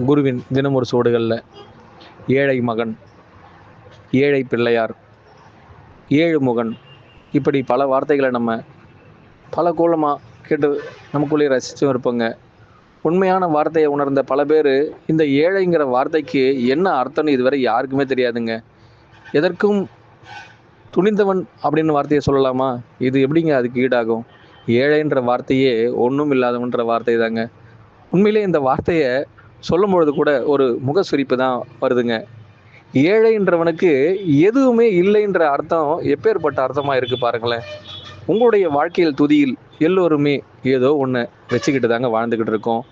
குருவின் தினம் ஒரு சுவடுகளில் ஏழை மகன், ஏழை பிள்ளையார், ஏழு முகன், இப்படி பல வார்த்தைகளை நம்ம பல கோலமாக கேட்டு நமக்குள்ளே ரசித்தும் இருப்போங்க. உண்மையான வார்த்தையை உணர்ந்த பல பேர் இந்த ஏழைங்கிற வார்த்தைக்கு என்ன அர்த்தம்னு இதுவரை யாருக்குமே தெரியாதுங்க. எதற்கும் துணிந்தவன் அப்படின்னு வார்த்தையை சொல்லலாமா? இது எப்படிங்க அதுக்கு ஈடாகும்? ஏழைன்ற வார்த்தையே ஒன்றும் இல்லாதவன்ற வார்த்தை தாங்க. உண்மையிலே இந்த வார்த்தையை சொல்லும்பொழுது கூட ஒரு முகசுரிப்பு தான் வருதுங்க. ஏழைன்றவனுக்கு எதுவுமே இல்லைன்ற அர்த்தம் எப்பேற்பட்ட அர்த்தமாக இருக்குது பாருங்களேன். உங்களுடைய வாழ்க்கையில் துதியில் எல்லோருமே ஏதோ ஒன்று வச்சுக்கிட்டு தாங்க வாழ்ந்துக்கிட்டு இருக்கோம்.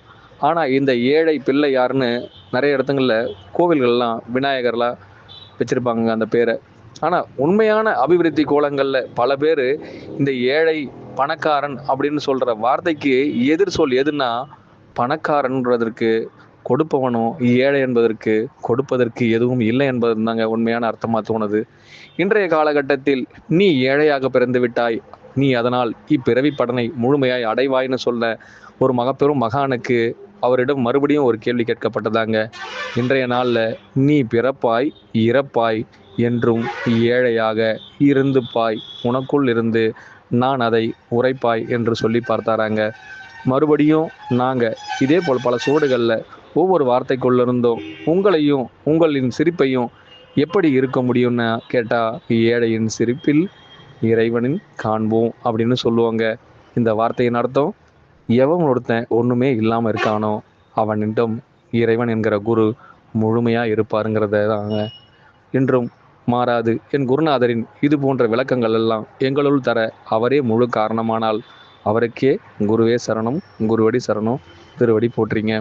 ஆனால் இந்த ஏழை பிள்ளை யாருன்னு நிறைய இடத்துங்களில் கோவில்கள்லாம் விநாயகர்லாம் வச்சுருப்பாங்க அந்த பேரை. ஆனால் உண்மையான அபிவிருத்தி கோலங்களில் பல பேர் இந்த ஏழை பணக்காரன் அப்படின்னு சொல்கிற வார்த்தைக்கு எதிர் சொல் எதுன்னா, பணக்காரன்றதற்கு கொடுப்பவனும், ஏழை என்பதற்கு கொடுப்பதற்கு எதுவும் இல்லை என்பது தாங்க உண்மையான அர்த்தமாக தோணுது. இன்றைய காலகட்டத்தில் நீ ஏழையாக பிறந்து விட்டாய், நீ அதனால் இப்பிறவி படனை முழுமையாய் அடைவாய்னு சொல்ல ஒரு மகப்பெரும் மகானுக்கு அவரிடம் மறுபடியும் ஒரு கேள்வி கேட்கப்பட்டதாங்க. இன்றைய நாளில் நீ பிறப்பாய், இறப்பாய், என்றும் ஏழையாக இருந்து பாய், உனக்குள் இருந்து நான் அதை உரைப்பாய் என்று சொல்லி பார்த்தாராங்க. மறுபடியும் நாங்கள் இதே போல் பல சூடுகளில் ஒவ்வொரு வார்த்தைக்குள்ளிருந்தும் உங்களையும் உங்களின் சிரிப்பையும் எப்படி இருக்க முடியும்னு கேட்டால், ஏழையின் சிரிப்பில் இறைவனின் காண்போம் அப்படின்னு சொல்லுவாங்க. இந்த வார்த்தையின் அர்த்தம், எவன் ஒருத்தன் ஒன்றுமே இல்லாமல் இருக்கானோ அவனிடம் இறைவன் என்கிற குரு முழுமையாக இருப்பாருங்கிறத தாங்க. இன்றும் மாறாது என் குருநாதரின் இது போன்ற விளக்கங்கள் எல்லாம் எங்களுள் தர அவரே முழு காரணமானால் அவருக்கே குருவே சரணம், குருவடி சரணம், திருவடி போற்றிங்க.